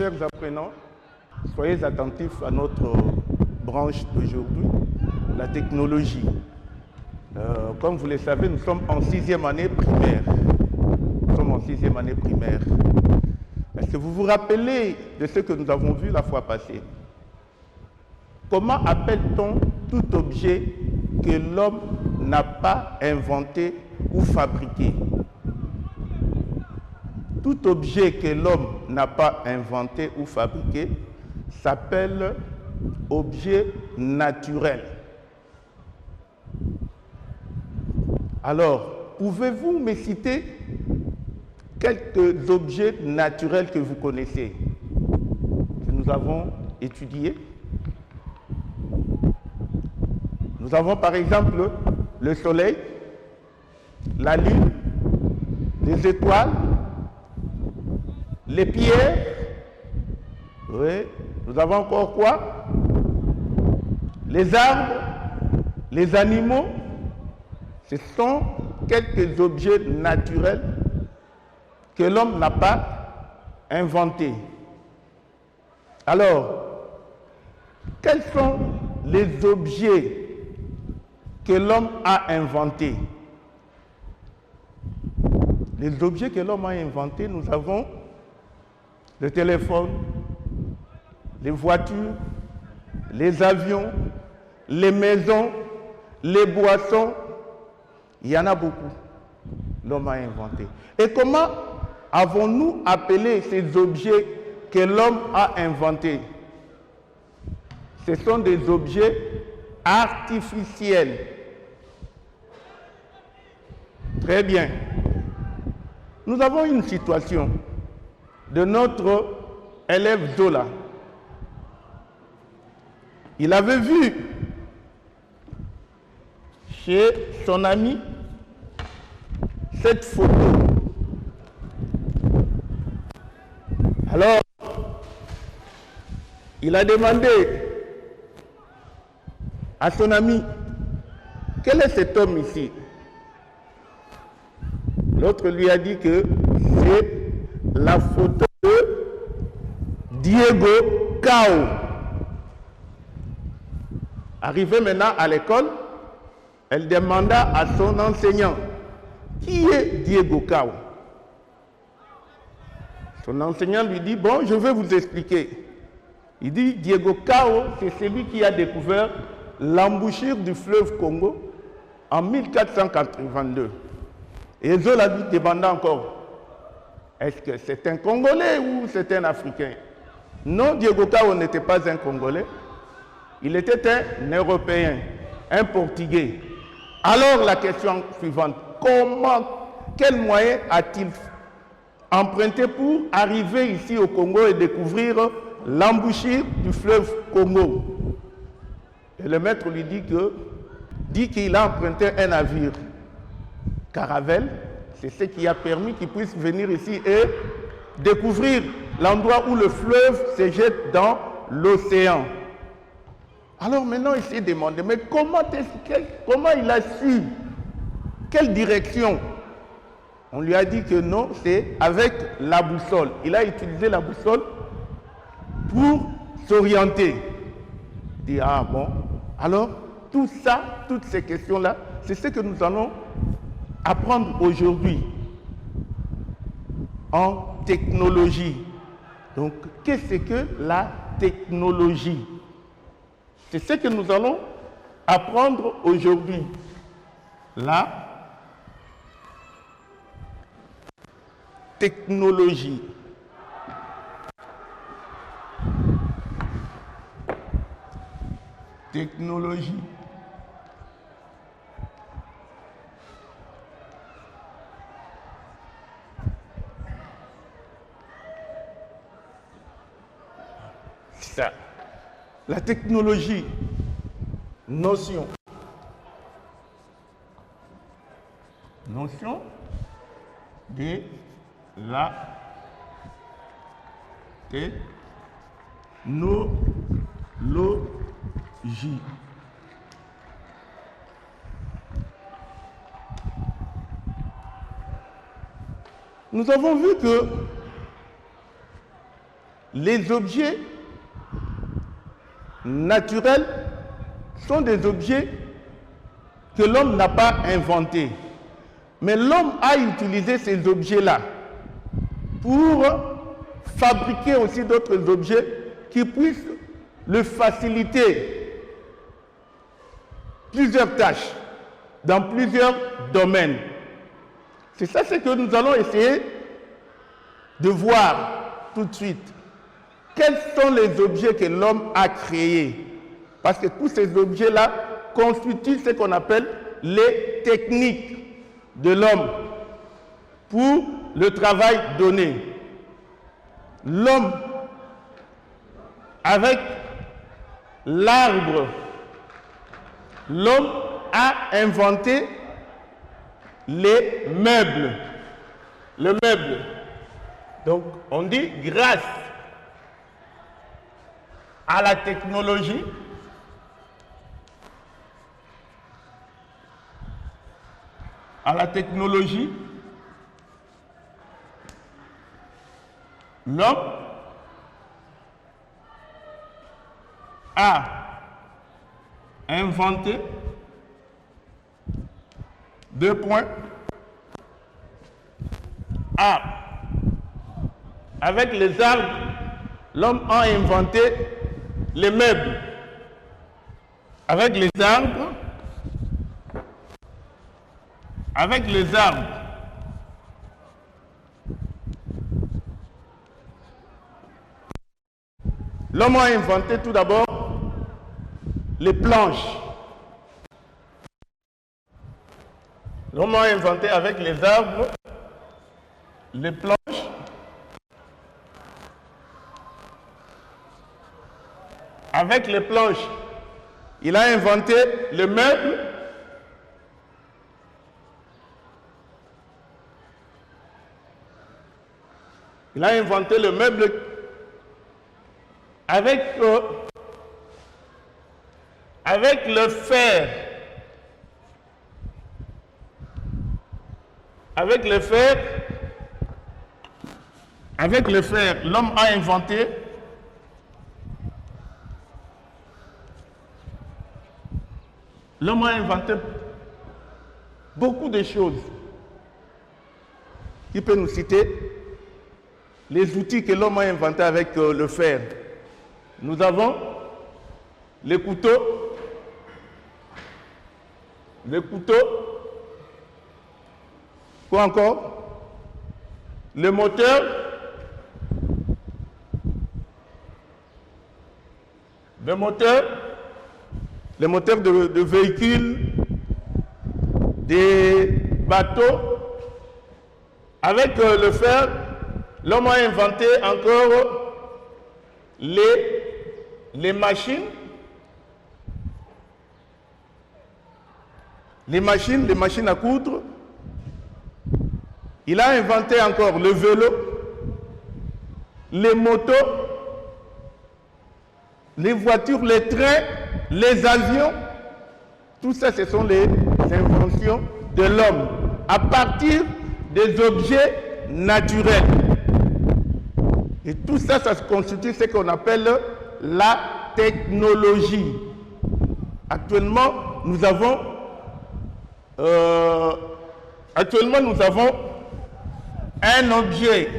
chers apprenants, soyez attentifs à notre branche d'aujourd'hui, la technologie. Comme vous le savez, nous sommes en 6e année primaire. Nous sommes en 6e année primaire. Est-ce que vous vous rappelez de ce que nous avons vu la fois passée? Comment appelle-t-on tout objet que l'homme n'a pas inventé ou fabriqué? Tout objet que l'homme n'a pas inventé ou fabriqué s'appelle objet naturel. Alors, pouvez-vous me citer quelques objets naturels que vous connaissez, que nous avons étudiés? Nous avons par exemple le soleil, la lune, les étoiles, les pierres. Oui. Nous avons encore quoi? Les arbres, les animaux. Ce sont quelques objets naturels que l'homme n'a pas inventés. Alors, quels sont les objets que l'homme a inventés? Les objets que l'homme a inventés, nous avons le téléphone, les voitures, les avions, les maisons, les boissons. Il y en a beaucoup. L'homme a inventé. Et comment avons-nous appelé ces objets que l'homme a inventés? Ce sont des objets artificiels. Très bien. Nous avons une situation de notre élève Zola. Il avait vu chez son ami cette photo. Alors, il a demandé à son ami, quel est cet homme ici? L'autre lui a dit que c'est la photo de Diego Cao. Arrivé maintenant à l'école, elle demanda à son enseignant, qui est Diego Cao? Son enseignant lui dit, bon, je vais vous expliquer. Il dit, Diego Cao, c'est celui qui a découvert l'embouchure du fleuve Congo en 1482. Et Zola lui demanda encore, est-ce que c'est un Congolais ou c'est un Africain? Non, Diego Cao n'était pas un Congolais. Il était un Européen, un Portugais. Alors la question suivante, quel moyen a-t-il emprunté pour arriver ici au Congo et découvrir l'embouchure du fleuve Congo? Et le maître lui dit qu'il a emprunté un navire, caravelle. C'est ce qui a permis qu'il puisse venir ici et découvrir l'endroit où le fleuve se jette dans l'océan. Alors maintenant, il s'est demandé, mais comment il a su? Quelle direction? On lui a dit que non, c'est avec la boussole. Il a utilisé la boussole pour s'orienter. Il dit, ah bon, alors tout ça, toutes ces questions-là, c'est ce que nous allons apprendre aujourd'hui en technologie. Donc, qu'est-ce que la technologie? C'est ce que nous allons apprendre aujourd'hui. La technologie. Technologie. Ça. La technologie, notion. Notion de la technologie. Nous avons vu que Les objets naturels sont des objets que l'homme n'a pas inventés. Mais l'homme a utilisé ces objets-là pour fabriquer aussi d'autres objets qui puissent le faciliter plusieurs tâches dans plusieurs domaines. C'est ça ce que nous allons essayer de voir tout de suite. Quels sont les objets que l'homme a créés? Parce que tous ces objets-là constituent ce qu'on appelle les techniques de l'homme pour le travail donné. L'homme, avec l'arbre, l'homme a inventé les meubles. Le meuble. Donc, on dit grâce à la technologie, l'homme a inventé deux points. Avec les arbres, l'homme a inventé les meubles. Avec les arbres, l'homme a inventé tout d'abord les planches. L'homme a inventé avec les arbres les planches. Avec les planches, il a inventé le meuble. Il a inventé le meuble avec le fer. Avec le fer, l'homme a inventé beaucoup de choses. Qui peut nous citer les outils que l'homme a inventés avec le fer? Nous avons les couteaux, quoi encore? Le moteur, les moteurs de véhicules, des bateaux. Avec le fer, l'homme a inventé encore les machines. Les machines à coudre. Il a inventé encore le vélo, les motos, les voitures, les trains, les avions. Tout ça, ce sont les inventions de l'homme à partir des objets naturels. Et tout ça, ça se constitue ce qu'on appelle la technologie. Actuellement, nous avons un objet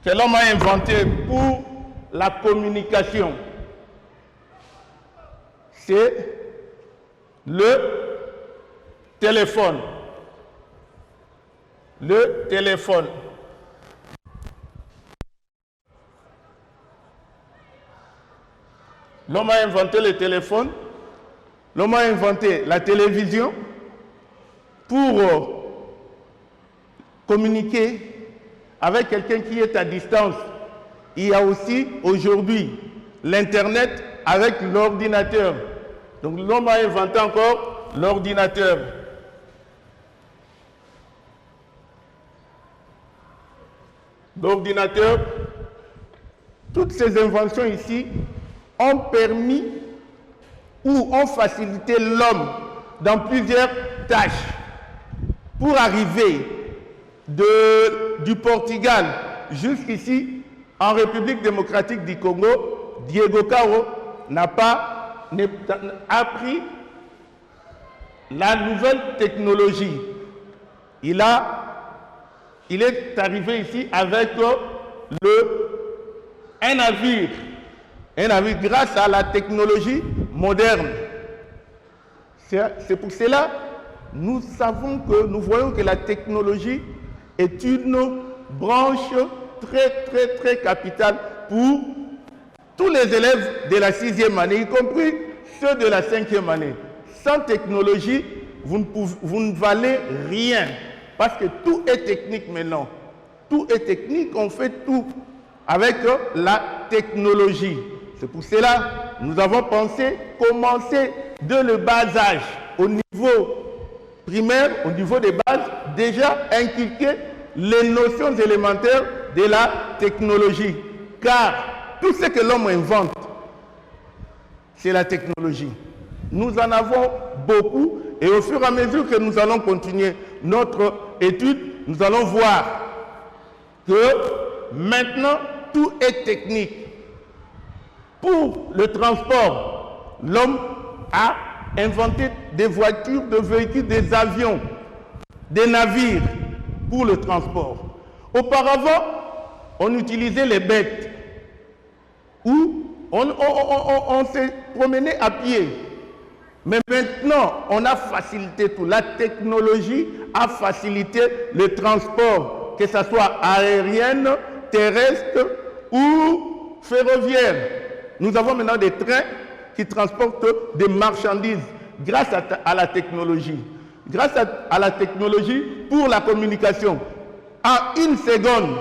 que l'homme a inventé pour la communication. C'est le téléphone. Le téléphone. L'homme a inventé le téléphone. L'homme a inventé la télévision pour communiquer avec quelqu'un qui est à distance. Il y a aussi aujourd'hui l'Internet avec l'ordinateur. Donc l'homme a inventé encore l'ordinateur. L'ordinateur, toutes ces inventions ici ont permis ou ont facilité l'homme dans plusieurs tâches pour arriver du Portugal jusqu'ici En République démocratique du Congo, Diego Cao a pris la nouvelle technologie. Il est arrivé ici avec un navire grâce à la technologie moderne. C'est pour cela nous voyons que la technologie est une branche très capitale pour tous les élèves de la 6e année, y compris ceux de la 5e année. Sans technologie, vous ne valez rien, parce que tout est technique maintenant. Tout est technique, on fait tout avec la technologie. C'est pour cela que nous avons pensé commencer dès le bas âge, au niveau primaire, au niveau des bases, déjà inculquer les notions élémentaires de la technologie. Car tout ce que l'homme invente, c'est la technologie. Nous en avons beaucoup et au fur et à mesure que nous allons continuer notre étude, nous allons voir que maintenant tout est technique. Pour le transport, l'homme a inventé des voitures, des véhicules, des avions, des navires pour le transport. Auparavant, on utilisait les bêtes ou on s'est promené à pied. Mais maintenant, on a facilité tout. La technologie a facilité le transport, que ce soit aérien, terrestre ou ferroviaire. Nous avons maintenant des trains qui transportent des marchandises grâce à la technologie. Grâce à la technologie pour la communication. En 1 seconde,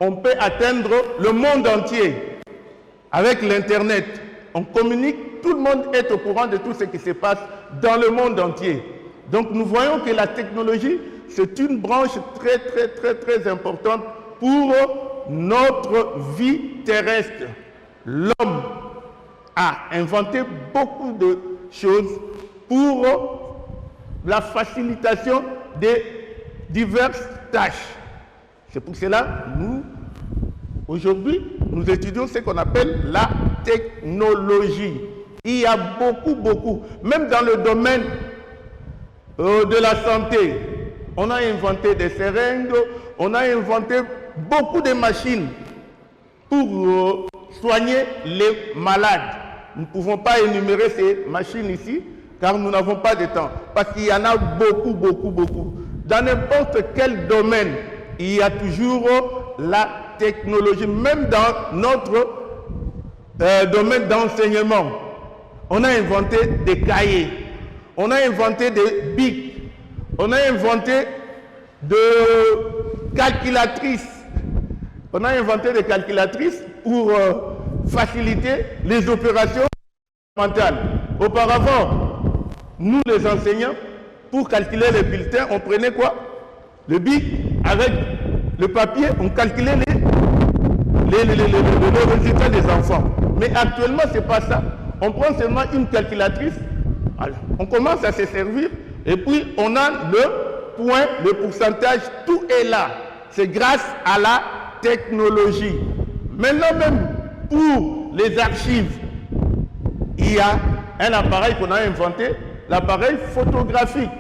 on peut atteindre le monde entier avec l'Internet. On communique, tout le monde est au courant de tout ce qui se passe dans le monde entier. Donc nous voyons que la technologie, c'est une branche très importante pour notre vie terrestre. L'homme a inventé beaucoup de choses pour la facilitation des diverses tâches. C'est pour cela aujourd'hui, nous étudions ce qu'on appelle la technologie. Il y a beaucoup, même dans le domaine de la santé, on a inventé des seringues, on a inventé beaucoup de machines pour soigner les malades. Nous ne pouvons pas énumérer ces machines ici, car nous n'avons pas de temps, parce qu'il y en a beaucoup. Dans n'importe quel domaine, il y a toujours la technologie, même dans notre domaine d'enseignement. On a inventé des cahiers, on a inventé des bics, on a inventé des calculatrices. On a inventé des calculatrices pour faciliter les opérations mentales. Auparavant, nous les enseignants, pour calculer les bulletins, on prenait quoi? Le bic avec le papier, on calculait les résultats des enfants. Mais actuellement, ce n'est pas ça. On prend seulement une calculatrice, alors, on commence à se servir, et puis on a le point, le pourcentage, tout est là. C'est grâce à la technologie. Maintenant même, pour les archives, il y a un appareil qu'on a inventé, l'appareil photographique.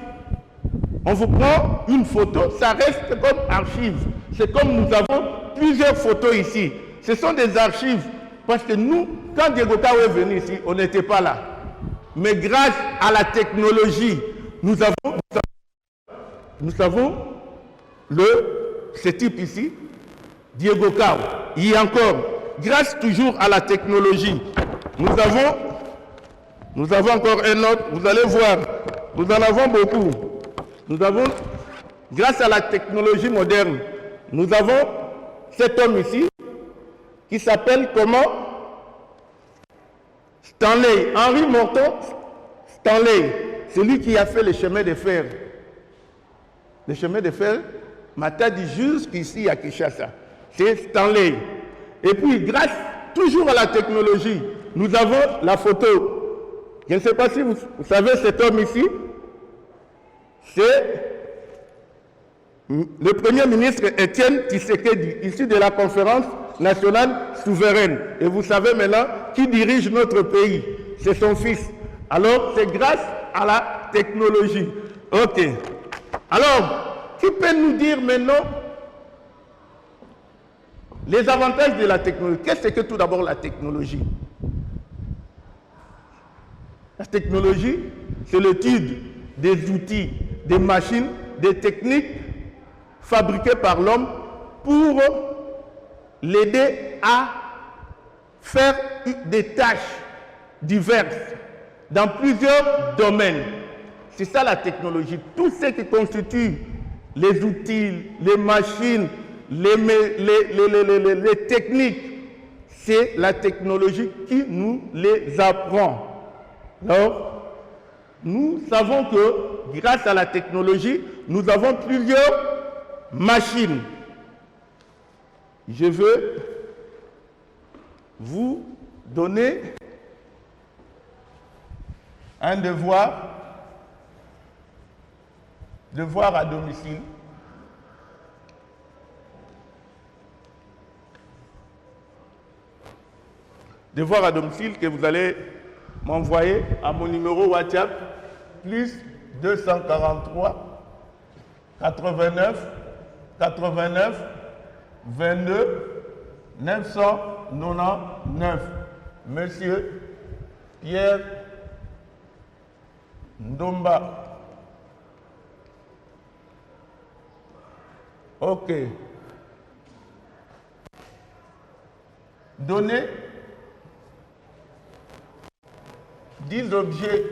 On vous prend une photo, ça reste comme archive. C'est comme nous avons plusieurs photos ici. Ce sont des archives. Parce que nous, quand Diego Cao est venu ici, on n'était pas là. Mais grâce à la technologie, nous avons ce type ici, Diego Cao. Il y a encore, grâce toujours à la technologie, nous avons encore un autre, vous allez voir, nous en avons beaucoup. Nous avons, grâce à la technologie moderne, nous avons cet homme ici, qui s'appelle comment? Stanley, Henri Morton Stanley, celui qui a fait le chemin de fer. Le chemin de fer, Matadi jusqu'ici à Kinshasa. C'est Stanley. Et puis, grâce toujours à la technologie, nous avons la photo. Je ne sais pas si vous savez cet homme ici. C'est Le Premier ministre Étienne Tshisekedi, issu de la conférence nationale souveraine. Et vous savez maintenant qui dirige notre pays. C'est son fils. Alors, c'est grâce à la technologie. Ok. Alors, qui peut nous dire maintenant les avantages de la technologie? Qu'est-ce que tout d'abord la technologie? La technologie, c'est l'étude des outils, des machines, des techniques fabriquées par l'homme pour l'aider à faire des tâches diverses dans plusieurs domaines. C'est ça la technologie. Tout ce qui constitue les outils, les machines, les techniques, c'est la technologie qui nous les apprend. Alors, nous savons que grâce à la technologie, nous avons plusieurs machines. Je veux vous donner un devoir à domicile. Devoir à domicile que vous allez m'envoyer à mon numéro WhatsApp plus 243 89 89 22 999. Monsieur Pierre Ndomba. Ok. Donnez 10 objets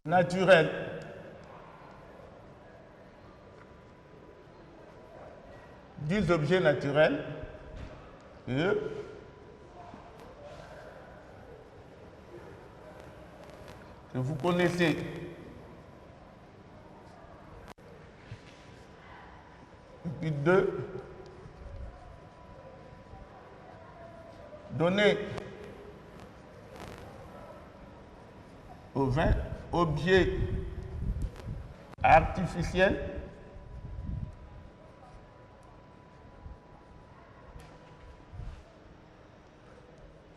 naturels. 10 objets naturels que vous connaissez. Et puis 2, donnez aux 20 objets artificiels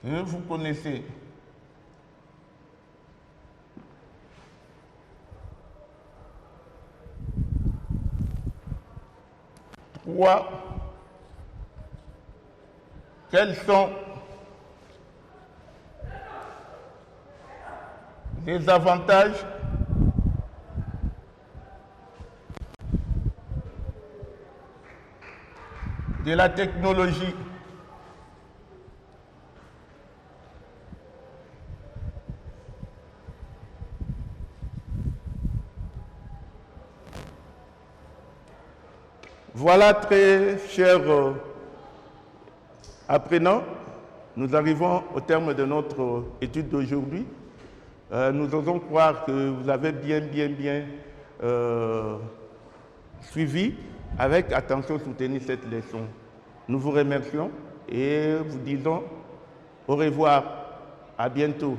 que vous connaissez. Trois, quels sont les avantages de la technologie? Voilà, très chers apprenants, nous arrivons au terme de notre étude d'aujourd'hui. Nous osons croire que vous avez bien suivi, avec attention soutenu cette leçon. Nous vous remercions et vous disons au revoir, à bientôt.